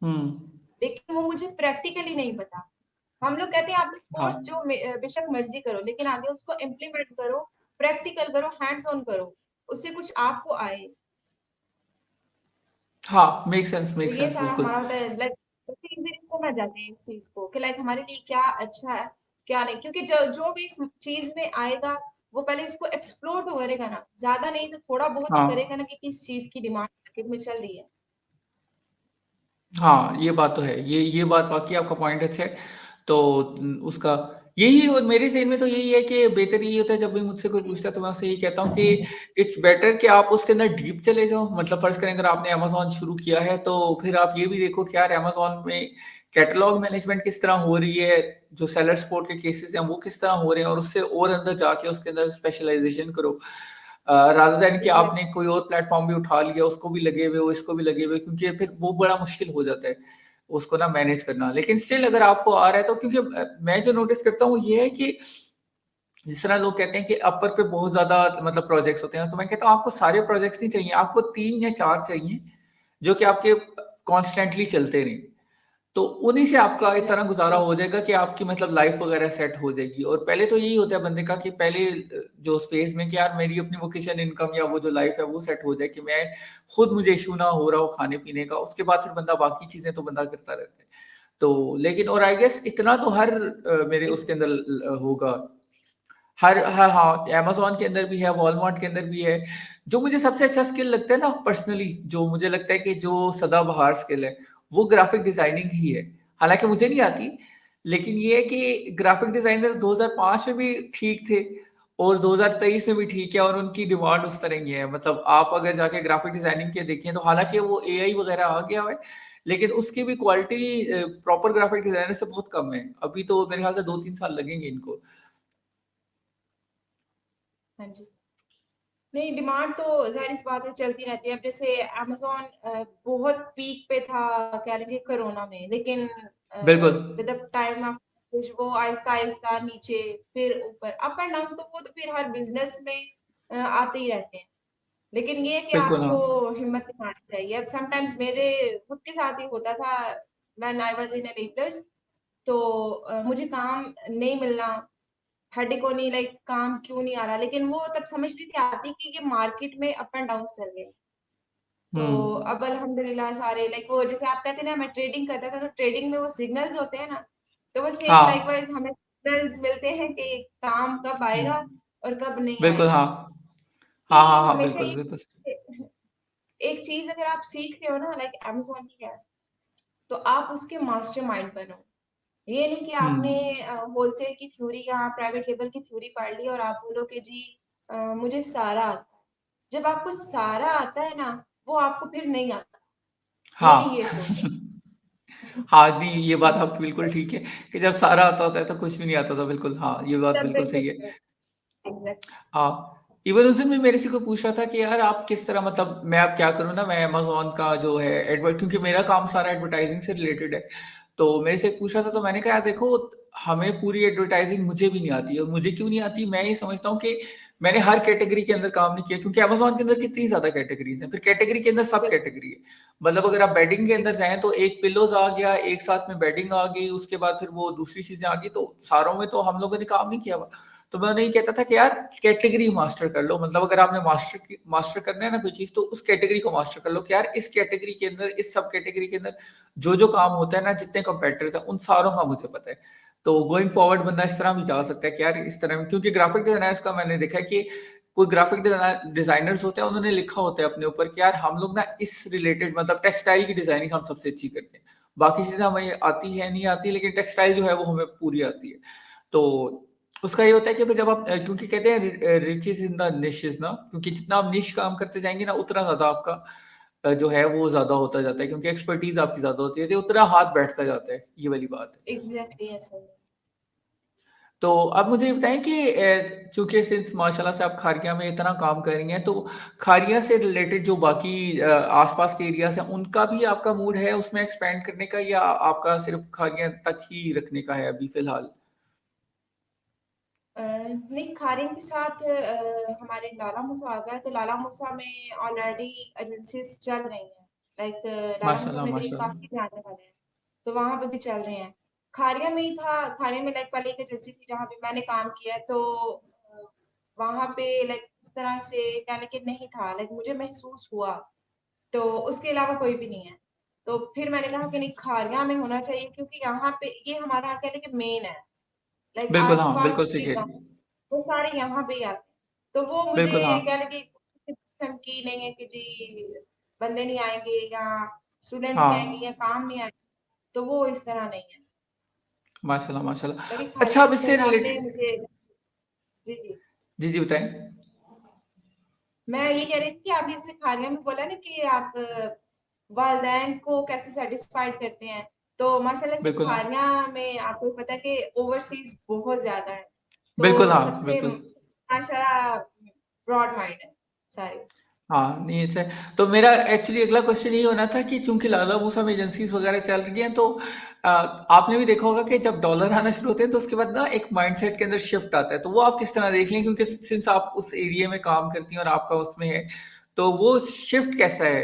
हुँ। लेकिन वो मुझे प्रैक्टिकली नहीं पता। हम लोग कहते हैं आप लोग हाँ। कोर्स जो बेशक मर्जी करो, लेकिन आगे उसको इम्प्लीमेंट करो, प्रैक्टिकल करो, हैंड्स ऑन करो, उससे कुछ आपको आए। हाँ, तो मेक ये सेंस सारा बिल्कुल। हमारा होता है, लाइक इजीली समझ जाते हैं इस चीज को कि लाइक हमारे लिए क्या अच्छा है, क्या नहीं, क्योंकि जो जो भी इस चीज में आएगा वो पहले इसको एक्सप्लोर तो करेगा ना, ज्यादा नहीं तो थोड़ा बहुत तो हाँ। करेगा ना कि किस चीज की डिमांड मार्केट में चल रही है। हाँ, ये बात तो है। ये बात वाक़ई आपका पॉइंट अच्छा है। तो उसका यही और मेरे ज़हन में तो यही है कि बेहतर यही होता है जब भी मुझसे कोई पूछता है तो मैं उससे यही कहता हूँ कि इट्स बेटर कि आप उसके अंदर डीप चले जाओ। मतलब फ़र्ज़ करें अगर आपने अमेज़न शुरू किया है तो फिर आप ये भी देखो कि यार अमेज़न में कैटलॉग मैनेजमेंट किस तरह हो रही है, जो सेलर सपोर्ट के केसेज़ हैं वो किस तरह हो रहे हैं और उससे और अंदर जाके उसके अंदर स्पेशलाइज़ेशन करो। रादर दैन कि आपने एग्जैक्टली। कोई और प्लेटफ़ॉर्म भी उठा लिया, उसको भी लगे हुए हो, इसको भी लगे हुए क्योंकि फिर वो बड़ा मुश्किल हो जाता है, उसको ना मैनेज करना। लेकिन स्टिल अगर आपको आ रहा है तो क्योंकि मैं जो नोटिस करता हूँ वो ये है कि जिस तरह लोग कहते हैं कि अपर पे बहुत ज़्यादा मतलब प्रोजेक्ट्स होते हैं, तो मैं कहता हूँ आपको सारे प्रोजेक्ट्स नहीं चाहिए, आपको 3 या 4 चाहिए, जो कि आपके कॉन्स्टेंटली चलते रहें। तो उन्हीं से आपका इस तरह गुज़ारा एग्जैक्टली। हो जाएगा कि आपकी मतलब लाइफ़ वग़ैरह सेट हो जाएगी और पहले तो यही होता है बंदे का कि पहले जो स्पेस में कि यार मेरी अपनी वोकेशन इनकम या वो जो लाइफ़ है वो सेट हो जाए कि मैं खुद मुझे इश्यू ना हो रहा हो खाने-पीने का, उसके बाद फिर बंदा बाकी चीज़ें तो बंदा करता रहता है। तो लेकिन और आई गेस इतना तो हर मेरे उसके अंदर होगा हर हाँ, हाँ, अमेज़न के अंदर भी है, वॉलमार्ट के अंदर भी है। जो मुझे सबसे अच्छा स्किल लगता है ना पर्सनली, जो मुझे लगता है कि जो सदाबहार स्किल है, वो ग्राफ़िक डिज़ाइनिंग ही है। हालाँकि मुझे नहीं आती, लेकिन ये है कि ग्राफ़िक डिज़ाइनर 2005 में भी ठीक थे और 2023 में भी ठीक है और उनकी डिमांड उस तरह की है। मतलब आप अगर जाके ग्राफ़िक डिज़ाइनिंग के देखें तो हालाँकि वो एआई वग़ैरह आ गया है, लेकिन उसकी भी क्वालिटी प्रॉपर ग्राफ़िक डिज़ाइनर से बहुत कम है। अभी तो मेरे ख़्याल से 2-3 साल लगेंगे इनको। हाँ जी। नहीं, डिमांड तो ज़ाहिर-सी बात है चलती रहती है। अब जैसे अमेज़न बहुत पीक पे था कह लेंगे कोरोना में, लेकिन बिल्कुल। विद द टाइम ऑफ फिर वो आहिस्ता-आहिस्ता नीचे, फिर ऊपर, अप एंड डाउन, तो वो तो फिर हर बिज़नेस में आते ही रहते हैं। लेकिन ये है कि बिल्कुल, आपको हाँ। हिम्मत नहीं हारनी चाहिए। अब समटाइम्स मेरे खुद के साथ ही होता था, when I was in enablers, तो मुझे काम नहीं मिलना, हेडेक होनी, लाइक काम क्यों नहीं आ रहा, लेकिन वो तब समझ नहीं थी आती कि ये मार्केट में अप एंड डाउन्स चल रहे हैं। तो हुँ। अब अल्हम्दुलिल्लाह सारे, लाइक वो जैसे आप कहते हैं ना, मैं ट्रेडिंग करता था, तो ट्रेडिंग में वो सिग्नल्स होते हैं ना, तो वो सेम हाँ। लाइकवाइज़ हमें सिग्नल्स मिलते हैं कि काम कब हुँ। आएगा और कब नहीं बिल्कुल, आएगा। हाँ। कि हाँ, हाँ, हाँ, हमेशा बिल्कुल, ये बिल्कुल। एक चीज़ अगर आप सीख रहे हो ना, लाइक अमेज़न ही है, तो आप उसके मास्टरमाइंड बनो। ये नहीं कि हुँ। आपने होलसेल की थ्योरी या प्राइवेट लेबल की थ्योरी पढ़ ली और आप बोलो कि जी मुझे सारा आता है। जब आपको सारा आता है ना, वो आपको फिर नहीं आता। मेरी हाँ। ये सोच है। हाँ, नहीं, ये बात आपकी बिल्कुल ठीक है कि जब सारा आता होता है तो कुछ भी नहीं आता था, बिल्कुल, हाँ, ये बात तब बिल्कुल बिल्कुल सही है। एग्ज़ैक्ट। हाँ, इवन उस दिन भी मेरे से कोई पूछ रहा था कि यार आप किस तरह मतलब मैं अब क्या करूँ ना, मैं अमेज़न का जो है क्योंकि मेरा काम सारा एडवर्टाइज़िंग से रिलेटेड है। तो मेरे से एक पूछा था तो मैंने कहा यार देखो, हमें पूरी एडवर्टाइज़िंग मुझे भी नहीं आती है और मुझे क्यों नहीं आती, मैं ये समझता हूँ कि मैंने हर कैटेगरी के अंदर काम नहीं किया क्योंकि अमेज़न के अंदर कितनी ज़्यादा कैटेगरीज़ हैं, फिर कैटेगरी के अंदर सब बिल्कुल, कैटेगरी है। मतलब अगर आप बेडिंग के अंदर जाएँ तो एक पिलोज़ आ गया, एक साथ में बेडिंग आ गई, उसके बाद फिर वो दूसरी चीज़ें आ गई, तो सारों में तो हम लोगों ने काम नहीं किया हुआ। तो मैं उन्हें ये कहता था कि यार कैटेगरी मास्टर कर लो, मतलब अगर आपने मास्टर करना है ना कोई चीज़, तो उस कैटेगरी को मास्टर कर लो कि यार इस कैटेगरी के अंदर, इस सब कैटेगरी के अंदर जो-जो काम होता है ना, जितने कंपेटिटर्स हैं, उन सारों का मुझे पता है। तो गोइंग फॉरवर्ड बंदा इस तरह भी जा सकता है कि यार इस तरह क्योंकि ग्राफिक डिज़ाइनर्स का मैंने देखा है कि कोई ग्राफिक डिज़ाइनर्स होते हैं, उन्होंने लिखा होता है अपने ऊपर कि यार हम लोग ना इस रिलेटेड मतलब टेक्सटाइल की डिज़ाइनिंग हम सबसे अच्छी करते हैं। बाकी चीज़ें हमें आती है, नहीं आती, लेकिन टेक्सटाइल जो है वो हमें पूरी आती है। तो उसका ये होता है कि जब आप क्योंकि कहते हैं रिचेज़ इन द निशेज़ ना, क्योंकि जितना आप निश काम करते जाएँगे ना, उतना ज़्यादा आपका जो है वो ज़्यादा होता जाता है क्योंकि एक्सपर्टीज़ आपकी ज़्यादा होती है, तो उतना हाथ बैठता जाता है, ये वाली बात है। एग्ज़ैक्टली ऐसा ही है। तो आप मुझे ये बताएँ कि चूँकि सिंस माशाल्लाह से आप खारिया में इतना काम कर रही हैं, तो खारिया से रिलेटेड जो बाकी आस-पास के एरियाज़ हैं, उनका भी आपका मूड है उसमें एक्सपैंड करने का या आपका सिर्फ़ खारिया तक ही रखने का है अभी फ़िलहाल? नहीं, खारिम के साथ हमारे लाला मूसा आ गया, तो लाला मूसा में ऑलरेडी एजेंसीज़ चल रही हैं। लाइक लाला मूसा माशाल्लाह, मेरे माशाल्लाह। काफ़ी जानने वाले हैं, तो वहाँ पे भी चल रहे हैं। खारिया में ही था, खारिया में लाइक पहले एक एजेंसी थी जहाँ पे मैंने काम किया, तो वहाँ पे लाइक उस तरह से कहने के नहीं था, लाइक मुझे महसूस हुआ, तो उसके अलावा कोई भी नहीं है। तो फिर मैंने कहा कि नहीं, खारिया में होना चाहिए क्योंकि यहाँ पे ये हमारा कह लें कि मेन है। लाइक बिल्कुल, हाँ, बिल्कुल आस-पास सही के कह रही गाँव, हैं। वो सारे यहाँ पे ही आते हैं। तो वो बिल्कुल, मुझे हाँ। कह लें कि किस्म की नहीं है कि जी बंदे नहीं आएँगे या स्टूडेंट्स नहीं आएँगे या हाँ, काम नहीं आएगा, तो वो इस तरह नहीं है। माशाल्लाह, माशाल्लाह। बाकी अच्छा खालिया अब में इससे जैसे आपने रिलेटेड मुझे जी, जी। जी, जी, बताएँ। मैं ये कह रही थी कि आपने जैसे खालिया में बोला ना कि आप वालिदैन को कैसे सैटिस्फाइड करते हैं। तो माशाल्लाह से बिल्कुल, हाँ। खालिया में आपको भी पता है कि ओवरसीज़ बहुत ज़्यादा है। तो बिल्कुल, हाँ, सबसे बिल्कुल। माशाल्लाह ब्रॉड माइंड है सारे। हाँ, नहीं अच्छा है। तो मेरा एक्चुअली अगला क्वेश्चन ये होना था कि चूँकि लाला मूसा में एजेंसीज़ वगैरह चल रही हैं, तो आपने भी देखा होगा कि जब डॉलर आना शुरू होते हैं, तो उसके बाद ना एक माइंडसेट के अंदर शिफ्ट आता है। तो वो आप किस तरह देख रही हैं? क्योंकि सिंस आप उस एरिया में काम करती हैं और आपका उसमें है, तो वो शिफ्ट कैसा है?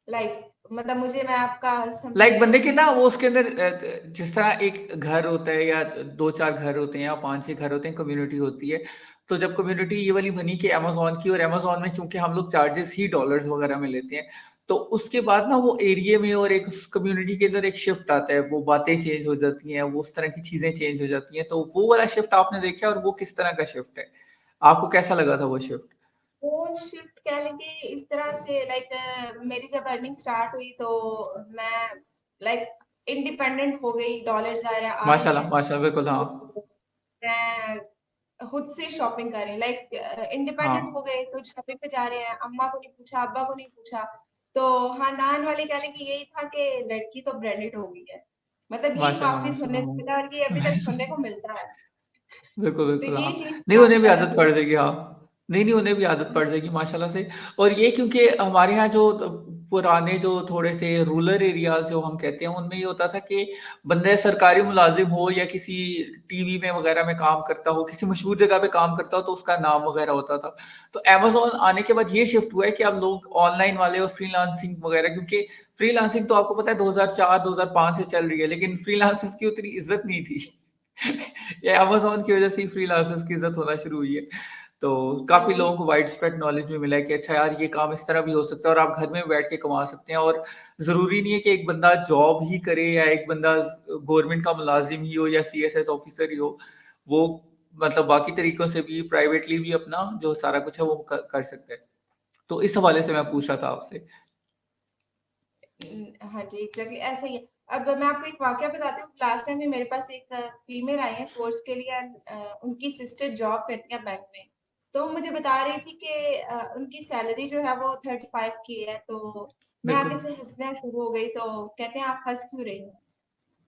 लाइक मतलब मुझे मैं आपका समझी लाइक बंदे नहीं। के ना वो उसके अंदर जिस तरह एक घर होता है या 2-4 घर होते हैं या 5-6 घर होते हैं, कम्युनिटी होती है। तो जब कम्युनिटी ये वाली बनी कि अमेज़न की, और अमेज़न में चूँकि हम लोग चार्जेज़ ही डॉलर्स वगैरह में लेते हैं, तो उसके बाद ना वो एरिया में और एक उस कम्युनिटी के अंदर एक शिफ्ट आता है, वो बातें चेंज हो जाती हैं, वो उस तरह की चीज़ें चेंज हो जाती हैं। तो वो वाला शिफ्ट आपने देखा है और वो किस तरह का शिफ्ट है? आपको कैसा लगा था वो शिफ्ट? वो शिफ्ट कह लें कि इस तरह से लाइक मेरी जब अर्निंग स्टार्ट हुई तो मैं लाइक इंडिपेंडेंट हो गई, डॉलर्स आ रहे माशाल्लाह, हैं। माशाल्लाह, बिल्कुल हाँ। तो मैं खुद से शॉपिंग कर रही हूँ, लाइक इंडिपेंडेंट हो हाँ, गए तो शॉपिंग पे जा रहे हैं, अम्मा को नहीं पूछा, अब्बा को नहीं पूछा। तो खानदान वाले कह लें कि यही था कि लड़की तो ब्रांडेड हो गई है। मतलब ये माशाल्लाह, काफ़ी सुनने माशाल्लाह, को हाँ। मिला और ये अभी तक सुनने को मिलता है। बिल्कुल, तो बिल्कुल, ये हाँ। चीज़ नहीं, उन्हें काफ़ी भी ज़्यादा आदत बुरी पड़ जाएगी, हाँ। नहीं, नहीं, उन्हें भी आदत है। पड़ जाएगी माशाल्लाह से। और ये क्योंकि हमारे यहाँ जो पुराने जो थोड़े से रूरल एरियाज़ जो हम कहते हैं, उनमें ये होता था कि बंदा सरकारी मुलाज़िम हो या किसी टीवी में वगैरह में काम करता हो, किसी मशहूर जगह पे काम करता हो, तो उसका नाम वगैरह होता था। तो अमेज़न आने के बाद ये शिफ्ट हुआ है कि अब लोग ऑनलाइन वाले और फ्रीलांसिंग वगैरह, क्योंकि फ्रीलांसिंग तो आपको पता है 2004-2005 से चल रही है, लेकिन फ्रीलांसर्स की उतनी इज़्ज़त नहीं थी। ये अमेज़न की वज़ह से ही फ्रीलांसर्स की इज़्ज़त होना शुरू हुई है। तो काफ़ी हाँ, लोगों को वाइड स्प्रेड नॉलेज भी मिला है कि अच्छा यार, ये काम इस तरह भी हो सकता है और आप घर में बैठ के कमा सकते हैं, और ज़रूरी नहीं है कि एक बंदा जॉब ही करे या एक बंदा गवर्नमेंट का मुलाज़िम ही हो या सीएसएस ऑफिसर ही हो। वो मतलब बाकी तरीकों से भी प्राइवेटली भी अपना जो सारा कुछ है वो कर सकता है। तो इस हवाले से मैं पूछ रहा था आपसे। हाँ जी, एग्ज़ैक्टली ऐसा ही है। अब मैं आपको एक वाकया बताती हूँ। लास्ट टाइम भी मेरे पास एक फीमेल आई है कोर्स के लिए, एंड उनकी सिस्टर जॉब करती है बैंक में। तो मुझे बता रही थी कि उनकी सैलरी जो है वो 35 की है। तो मैं बिल्कुल। आगे से हँसना शुरू हो गई, तो कहते हैं आप हँस क्यों रही हो?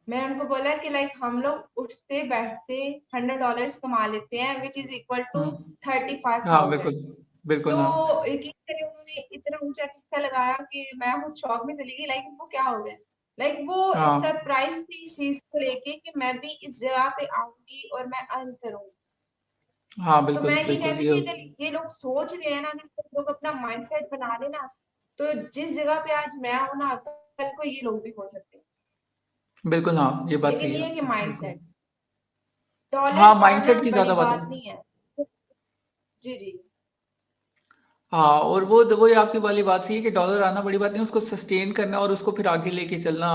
मैंने उनको बोला कि लाइक हम लोग उठते-बैठते $100 कमा लेते हैं, व्हिच इज़ इक्वल टू हुँ। हाँ, 35,000। बिल्कुल। बिल्कुल, तो हाँ। यकीन करें, उन्होंने इतना ऊँचा किस्सा लगाया कि मैं खुद शॉक में चली गई। लाइक वो क्या हो गया? लाइक वो हाँ। सरप्राइज़ थी इस चीज़ को लेके कि मैं भी इस जगह पे आऊँगी और मैं अर्न करूँगी। हाँ, तो बिल्कुल, मैं ये बिल्कुल, कहती ये थी अगर ये लोग सोच रहे हैं ना, अगर लोग अपना माइंडसेट बना लें ना, तो जिस जगह पे आज मैं हूँ ना, कल को ये लोग भी हो सकते हैं। बिल्कुल, हाँ, ये बात लेकिन सही है ये है कि आपकी, बिल्कुल। माइंडसेट, डॉलर हाँ, आना माइंडसेट की बड़ी ज़्यादा बात है। बात नहीं है। जी, जी। हाँ, और वो वही आपकी वाली बात सही है कि डॉलर आना बड़ी बात नहीं है, उसको सस्टेन करना और उसको फिर आगे लेके चलना,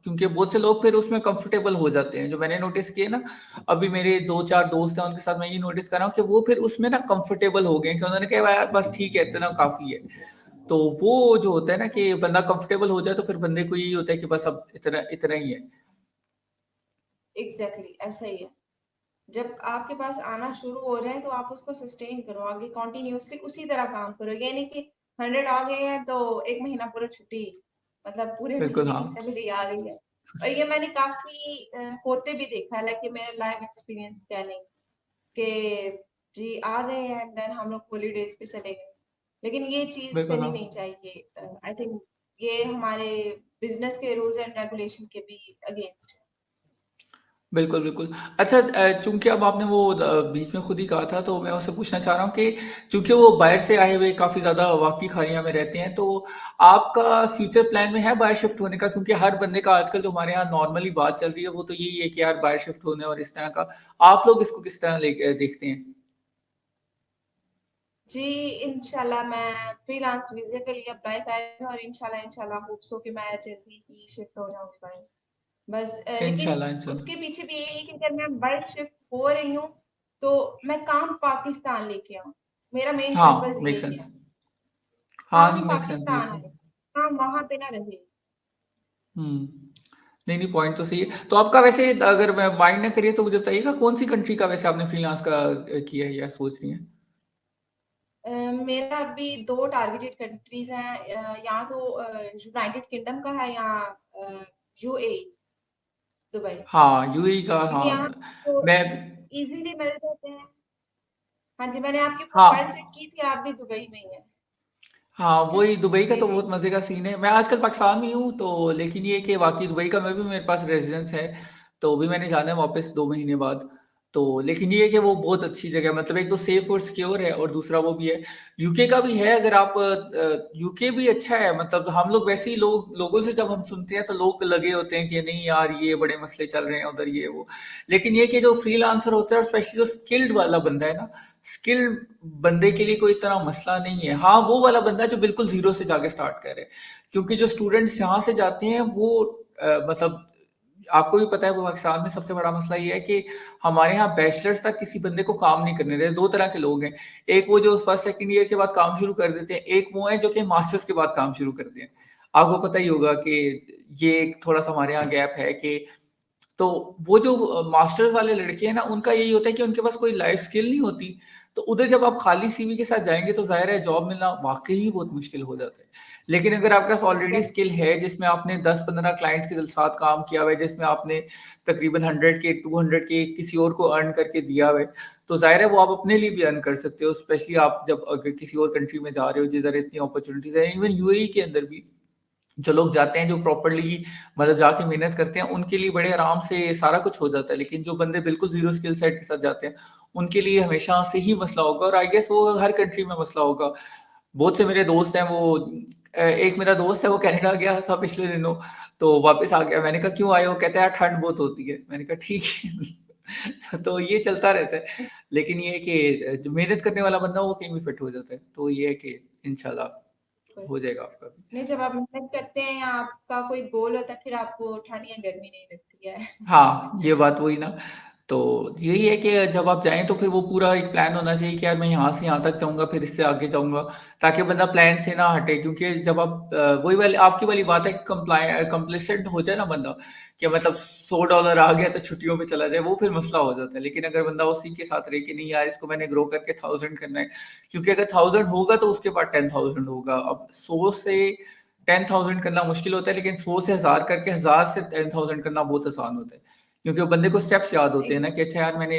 क्योंकि बहुत से लोग फिर उसमें कंफर्टेबल हो जाते हैं। जो मैंने नोटिस किया ना, अभी मेरे 2-4 दोस्त हैं, उनके साथ मैं ये नोटिस कर रहा हूँ कि वो फिर उसमें ना कंफर्टेबल हो गए हैं कि उन्होंने कहा यार बस ठीक है, इतना काफ़ी है। तो वो जो होता है ना कि बंदा कंफर्टेबल हो जाए, तो फिर बंदे को यही होता है कि बस अब इतना इतना ही है। एग्ज़ैक्टली ऐसा ही है। जब आपके पास आना शुरू हो जाए तो आप उसको सस्टेन करो, आगे कंटिन्यूअसली उसी तरह काम करो। ये नहीं कि 100 आ गए हैं तो 1 महीना पूरा छुट्टी, मतलब पूरे बिल्कुल, महीने की हाँ। सैलरी आ रही है। और ये मैंने काफ़ी होते भी देखा है, लाइक ये मेरा लाइव एक्सपीरियंस टेलिंग कि जी आ गए हैं, देन हम लोग हॉलीडेज़ पे चले गए। लेकिन ये चीज़ बिल्कुल, करनी हाँ। नहीं चाहिए। आई थिंक ये हमारे बिज़नेस के रूल्स एंड रेगुलेशन के भी अगेंस्ट है। बिल्कुल, बिल्कुल। अच्छा, चूँकि अब आपने वो बीच में खुद ही कहा था, तो मैं आपसे पूछना चाह रहा हूँ कि चूँकि वो बाहर से आए हुए काफ़ी ज़्यादा वाक़ई खानिया में रहते हैं, तो आपका फ्यूचर प्लान में है बाहर शिफ्ट होने का? क्योंकि हर बंदे का आजकल जो हमारे यहाँ नॉर्मली बात चल रही है, वो तो यही है कि यार बाहर शिफ्ट होने और इस तरह का। आप लोग इसको किस तरह देखते हैं? जी, इंशाल्लाह मैं फ्रीलांस वीज़ा के लिए अप्लाई कर रही हूँ, और इंशाल्लाह इंशाल्लाह होप सो कि मैं जल्दी ही शिफ्ट हो जाऊँगी बाहर। बस लेकिन इंशाल्लाह, इंशाल्लाह। उसके पीछे भी यही है कि अगर मैं बाहर शिफ्ट हो रही हूँ, तो मैं काम पाकिस्तान लेके आऊँ। मेरा मेन हाँ, पर्पज़ मेक यही सेंस। है। हाँ, काम नहीं, make sense, make Pakistan sense. आए, काम वहाँ पे ना रहे। हुँ। नहीं, नहीं, पॉइंट तो सही है। तो आपका वैसे, अगर मैं माइंड ना करिए तो मुझे बताइएगा कौन-सी कंट्री का वैसे आपने फ्रीलांस का किया है या सोच रही हैं? मेरा अभी 2 टारगेटेड कंट्रीज़ हैं, या तो यूनाइटेड किंगडम का है, या यूएई, दुबई। हाँ, यूएई का, क्योंकि यहाँ हाँ। तो मैं इज़िली मिल जाते हैं। हाँ जी, मैंने आपकी प्रोफ़ाइल चेक हाँ, की थी, आप भी दुबई में ही हैं। हाँ, वही दुबई का जी, तो जी। बहुत मज़े का सीन है। मैं आजकल पाकिस्तान में ही हूँ, तो लेकिन ये है कि वाक़ई दुबई का मैं भी, मेरे पास रेज़िडेंस है, तो अभी मैंने जाना है वापस 2 महीने बाद। तो लेकिन ये है कि वो बहुत अच्छी जगह है, मतलब एक तो सेफ़ और सिक्योर है, और दूसरा वो भी है। यूके का भी है, अगर आप यूके भी अच्छा है, मतलब हम लोग वैसे ही लोगों से जब हम सुनते हैं, तो लोग लगे होते हैं कि नहीं यार, ये बड़े मसले चल रहे हैं उधर, ये वो। लेकिन ये है कि जो फ्रीलांसर होता है, और स्पेशली जो स्किल्ड वाला बंदा है ना, स्किल्ड बंदे के लिए कोई इतना मसला नहीं है। हाँ, वो वाला बंदा जो बिल्कुल ज़ीरो से जाके स्टार्ट करे। क्योंकि जो स्टूडेंट्स यहाँ से जाते हैं वो मतलब आपको भी पता है, वो पाकिस्तान में सबसे बड़ा मसला ये है कि हमारे यहाँ बैचलर्स तक किसी बंदे को काम नहीं करने देते। 2 तरह के लोग हैं। एक वो जो फर्स्ट सेकंड ईयर के बाद काम शुरू कर देते हैं, एक वो है जो कि मास्टर्स के बाद काम शुरू करते हैं। आपको पता ही होगा कि ये एक थोड़ा-सा हमारे यहाँ गैप है कि तो वो जो मास्टर्स वाले लड़के हैं ना, उनका यही होता है कि उनके पास कोई लाइफ स्किल नहीं होती। तो उधर जब आप खाली सीवी के साथ जाएँगे, तो ज़ाहिर है जॉब मिलना वाक़ई ही बहुत मुश्किल हो जाता है। लेकिन अगर आपके पास ऑलरेडी एग्ज़ैक्ट स्किल है, जिसमें आपने 10-15 क्लाइंट्स के साथ काम किया हुआ है, जिसमें आपने तकरीबन 100 के 200 के किसी और को अर्न करके दिया हुआ है, तो ज़ाहिर है वो आप अपने लिए भी अर्न कर सकते हो। स्पेशली आप जब अगर किसी और कंट्री में जा रहे हो जिधर इतनी अपॉर्च्युनिटीज़ हैं, इवन यूएई के अंदर भी। जो लोग जाते हैं, जो प्रॉपर्ली मतलब जाके मेहनत करते हैं, उनके लिए बड़े आराम से सारा कुछ हो जाता है। लेकिन जो बंदे बिल्कुल ज़ीरो स्किल सेट के साथ जाते हैं, उनके लिए हमेशा से ही मसला होगा और आई गेस वो हर कंट्री में मसला होगा। बहुत से मेरे दोस्त हैं वो एक मेरा दोस्त है वो कनाडा गया था पिछले दिनों, तो वापस आ गया। मैंने कहा क्यों आए हो? कहता है यार ठंड बहुत होती है। मैंने कहा ठीक है। तो ये चलता रहता है। लेकिन ये है कि जो मेहनत करने वाला बंदा वो कहीं भी फिट हो जाता है। तो ये है कि इंशाल्लाह हो जाएगा आपका भी। नहीं, जब आप मेहनत करते हैं या आपका कोई गोल होता है, फिर आपको ठंड या गर्मी नहीं लगती है। हाँ, ये बात वही ना। तो यही है कि जब आप जाएँ तो फिर वो पूरा एक प्लान होना चाहिए कि यार मैं यहाँ से यहाँ तक जाऊँगा, फिर इससे आगे जाऊँगा, ताकि बंदा प्लान से ना हटे। क्योंकि जब आप वही वाली आपकी वाली बात है कि कम्प्लेसेंट हो जाए ना बंदा, कि मतलब $100 आ गया तो छुट्टियों पे चला जाए, वो फिर मसला हो जाता है। लेकिन अगर बंदा उसी के साथ रहे कि नहीं यार इसको मैंने ग्रो करके 1000 करना है, क्योंकि अगर 1000 होगा तो उसके बाद 10,000 होगा। अब 100 से 10,000 करना मुश्किल होता है, लेकिन 100 से 1000 करके 1000 से 10,000 करना बहुत आसान होता है। क्योंकि वो बंदे को स्टेप्स याद होते हैं ना कि अच्छा यार मैंने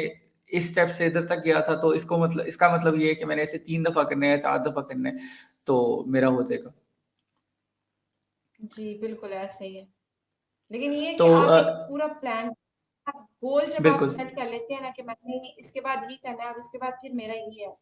इस स्टेप से इधर तक गया था, तो इसको मतलब इसका मतलब ये है कि मैंने इसे 3 दफ़ा करना है या 4 दफ़ा करना है, तो मेरा हो जाएगा। जी, बिल्कुल ऐसा ही है। लेकिन ये है कि तो आप एक पूरा प्लान, आप गोल जब आप बिल्कुल, सेट कर लेते हैं ना कि मैंने इसके बाद ये करना है, अब इसके बाद फिर मेरा ये है,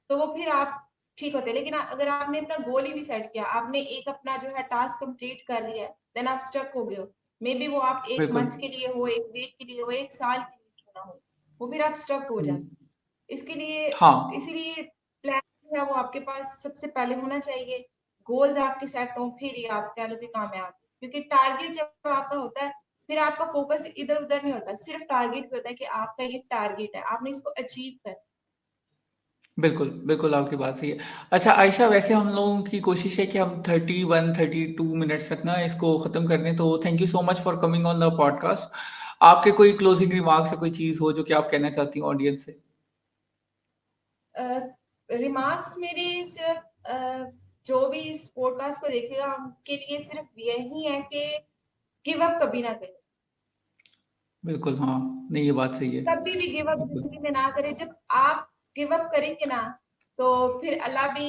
तो वो फिर आप ठीक होते हैं। लेकिन अगर आपने अपना गोल ही नहीं सेट किया, आपने एक अपना जो है टास्क कंप्लीट कर लिया है, देन आप स्टक हो गए हो। मे बी वो आप 1 बिल्कुल। मंथ के लिए हो, 1 वीक के लिए हो, 1 साल के लिए क्यों ना हो, वो फिर आप स्टक हो हुँ, जाते हैं। इसके लिए हाँ, इसीलिए प्लान जो है वो आपके पास सबसे पहले होना चाहिए। गोल्स आपके सेट हों, फिर ही आप कह लो कि कामयाब। क्योंकि टारगेट जब आपका होता है, फिर आपका फोकस इधर-उधर नहीं होता, सिर्फ टारगेट पे होता है कि आपका ये टारगेट है, आपने इसको अचीव करना है। बिल्कुल, बिल्कुल आपकी बात सही है। अच्छा आयशा वैसे हम लोगों की कोशिश है कि हम 31, 32 मिनट्स तक ना इसको ख़त्म कर दें, तो thank you so much for coming on the podcast. आपके कोई क्लोजिंग रिमार्क्स या कोई चीज़ हो जो कि आप कहना चाहती हो ऑडियंस से? रिमार्क्स मेरे सिर्फ जो भी इस पॉडकास्ट को देखेगा उनके लिए सिर्फ यही है कि गिव अप कभी ना करें। बिल्कुल, हाँ। नहीं, ये बात सही है। कभी भी गिव अप बिल्कुल। जिंदगी में ना करें। जब आप गिव अप करेंगे ना, तो फिर अल्लाह भी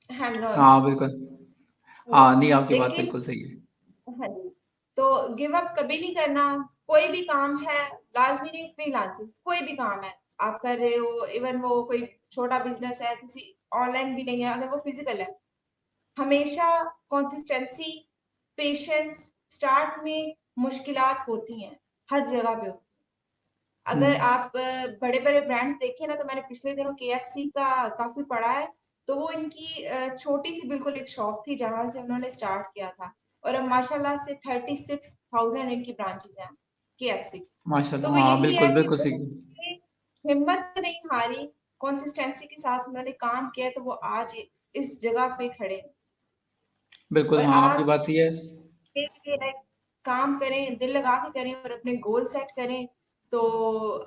हैंड्स ऑन हाँ, बिल्कुल। होगा। हाँ, नहीं आपकी बात लेकिन बिल्कुल सही है। हाँ जी, तो गिव अप कभी नहीं करना। कोई भी काम है, लाज़मी नहीं फ्रीलांसिंग, कोई भी काम है, आप कर रहे हो, इवन वो कोई छोटा बिज़नेस है, किसी ऑनलाइन भी नहीं है, अगर वो फिज़िकल है, हमेशा कंसिस्टेंसी, पेशेंस, स्टार्ट में मुश्किलात होती हैं, हर जगह पे होती हैं। हुँ, अगर आप बड़े-बड़े ब्रांड्स देखें ना, तो मैंने पिछले दिनों केएफसी का काफ़ी पढ़ा है, तो वो इनकी छोटी-सी बिल्कुल एक शॉप थी जहाँ से उन्होंने स्टार्ट किया था और अब माशाल्लाह से 36,000 इनकी ब्रांचेज़ हैं केएफसी की। तो माशाल्लाह, वो हाँ, यही है बिल्कुल, कि बिल्कुल सही। उन्होंने हिम्मत नहीं हारी, कंसिस्टेंसी के साथ उन्होंने काम किया, तो वो आज इस जगह पे खड़े हैं। बिल्कुल, और हाँ, आपकी आप बात सही है। के लिए लाइक काम करें, दिल लगा के करें और अपने गोल सेट करें, तो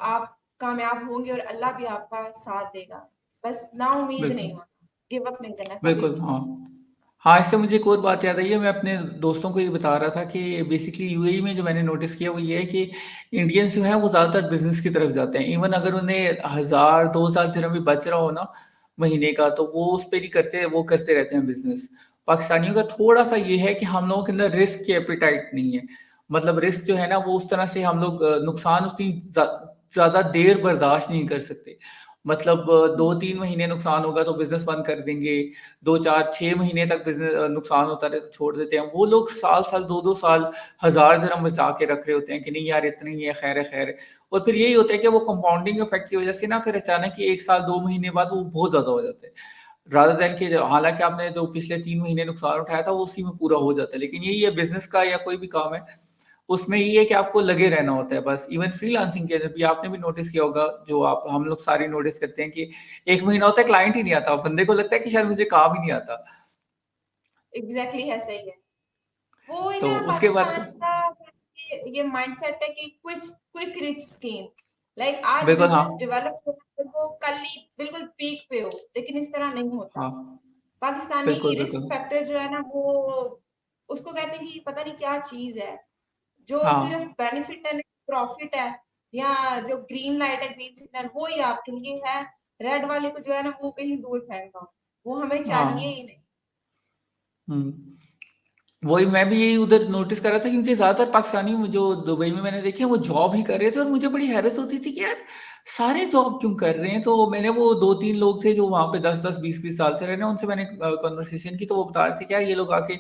आप कामयाब होंगे और अल्लाह भी आपका साथ देगा। बस नाउम्मीद नहीं बिल्कुल, होना, गिव अप नहीं करना कभी बिल्कुल, भी। हाँ। हाँ, इससे मुझे एक और बात याद आई है, मैं अपने दोस्तों को ये बता रहा था कि बेसिकली यूएई में जो मैंने नोटिस किया वो ये है कि इंडियंस जो हैं वो ज़्यादातर बिज़नेस की तरफ जाते हैं। इवन अगर उन्हें 1000 2000 दिरहम भी बच रहा हो ना महीने का, तो वो उस पे नहीं करते, वो करते रहते हैं बिज़नेस। पाकिस्तानियों का थोड़ा-सा ये है कि हम लोगों के अंदर रिस्क की एपेटाइट नहीं है। मतलब रिस्क जो है ना वो उस तरह से हम लोग नुकसान उतनी ज़्यादा देर बर्दाश्त नहीं कर सकते। मतलब हुँ, 2-3 महीने नुकसान होगा तो बिज़नेस बंद कर देंगे, 2, 4, 6 महीने तक नुकसान होता रहे तो छोड़ देते हैं। वो लोग साल-साल, 2-2 साल हज़ार दिरहम बचा के रख रहे होते हैं कि नहीं यार इतना ही है, खैर है, खैर है। और फिर यही होता है कि वो कंपाउंडिंग इफ़ेक्ट की वज़ह से ना फिर अचानक ही 1 साल, 2 महीने बाद वो बहुत ज़्यादा हो जाता है। रादर दैन कि हालाँकि आपने जो पिछले 3 महीने नुकसान उठाया था वो उसी में पूरा हो जाता है। लेकिन यही है बिज़नेस का या कोई भी काम है, उसमें ये है कि आपको लगे रहना होता है बस। इवन फ्रीलांसिंग के अंदर भी आपने भी नोटिस किया होगा, जो आप हम लोग सारे नोटिस करते हैं कि 1 महीना होता है क्लाइंट ही नहीं आता। बंदे को लगता है कि शायद मुझे काम ही नहीं आता। एग्ज़ैक्टली ऐसा ही है। वो ही तो ना उसके बाद पाकिस्तान का ये माइंडसेट है कि quick quick rich scheme. Like आज बिल्कुल हाँ। बिज़नेस डेवलप हो तो वो कल ही बिल्कुल पीक पे हो, लेकिन इस तरह नहीं होता। हाँ, पाकिस्तानी बिल्कुल, रिस्क बिल्कुल। फैक्टर जो है ना, वो उसको कहते हैं कि पता नहीं क्या चीज़ है, जो सिर्फ हाँ, बेनिफिट है, प्रॉफिट है, या जो ग्रीन लाइट है, ग्रीन सिग्नल वो ही आपके लिए है। रेड वाले को जो है ना वो कहीं दूर फेंक दो, वो हमें चाहिए हाँ। ही नहीं। हुँ। वही मैं भी यही उधर नोटिस कर रहा था क्योंकि ज़्यादातर पाकिस्तानी जो दुबई में मैंने देखे हैं वो जॉब ही कर रहे थे और मुझे बड़ी हैरत होती थी कि यार सारे जॉब क्यों कर रहे हैं? तो मैंने वो 2-3 लोग थे जो वहाँ पे 10-10, 20-20 साल से रह रहे हैं, उनसे मैंने कन्वर्सेशन की तो वो बता रहे थे कि यार ये लोग आके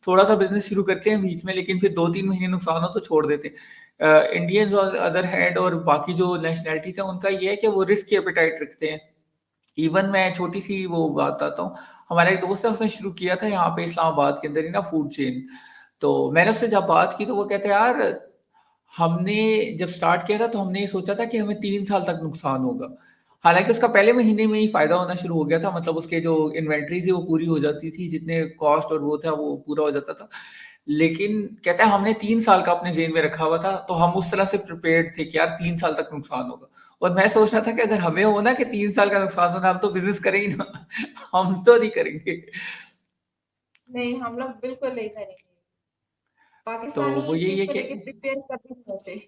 थोड़ा-सा बिज़नेस शुरू करते हैं बीच में लेकिन फिर 2-3 महीने नुकसान हो तो छोड़ देते हैं। इंडियंस ऑन अदर हैंड और बाकी जो नेशनैलिटीज़ हैं उनका ये है कि वो रिस्क की एपेटाइट रखते हैं। इवन मैं छोटी-सी वो बात बताता हूँ, हमारा एक दोस्त है उसने शुरू किया था यहाँ पे इस्लामाबाद के अंदर ही ना फूड चेन। तो मैंने उससे जब बात की तो वो कहते हैं यार हमने जब स्टार्ट किया था तो हमने ये सोचा था कि हमें 3 साल तक नुकसान होगा। हालाँकि उसका पहले महीने में ही फ़ायदा होना शुरू हो गया था मतलब उसके जो इन्वेंटरी थी वो पूरी हो जाती थी, जितने कॉस्ट और वो था वो पूरा हो जाता था। लेकिन कहता है हमने 3 साल का अपने ज़हन में रखा हुआ था, तो हम उस तरह से प्रिपेयर्ड थे कि यार 3 साल तक नुकसान होगा। और मैं सोच रहा था कि अगर हमें हो ना कि 3 साल का नुकसान होना, हम तो बिज़नेस करें ही ना, हम तो नहीं करेंगे। नहीं, हम लोग बिल्कुल नहीं करेंगे। तो पाकिस्तानी वो इस यही चीज़ है को कि लेके प्रिपेयर कभी नहीं होते।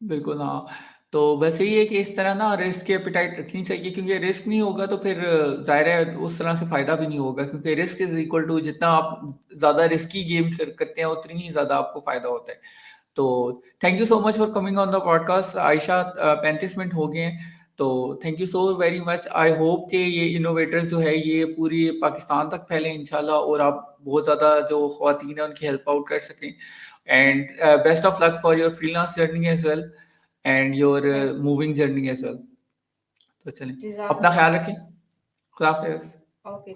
बिल्कुल, हाँ। तो बस यही है कि इस तरह ना रिस्क की एपेटाइट रखनी चाहिए क्योंकि रिस्क नहीं होगा तो फिर ज़ाहिर है उस तरह से फ़ायदा भी नहीं होगा क्योंकि रिस्क इज़ इक्वल टू जितना आप ज़्यादा रिस्की गेम करते हैं उतनी ही ज़्यादा आपको फ़ायदा होता है। तो thank you so much for coming on the podcast Ayesha 35 minute हो गए हैं तो thank you so very much I hope कि ये इनोवेटर्स जो है ये पूरी पाकिस्तान तक फैले इंशाल्लाह और आप बहुत ज़्यादा जो ख्वातीन है उनकी हेल्प आउट कर सकें and best of luck for your freelance journey as well and your thank you. Moving journey as well तो चलें अपना जज़ाकल्लाह ख्याल खैर। रखें खुदा हाफिज़ ओके।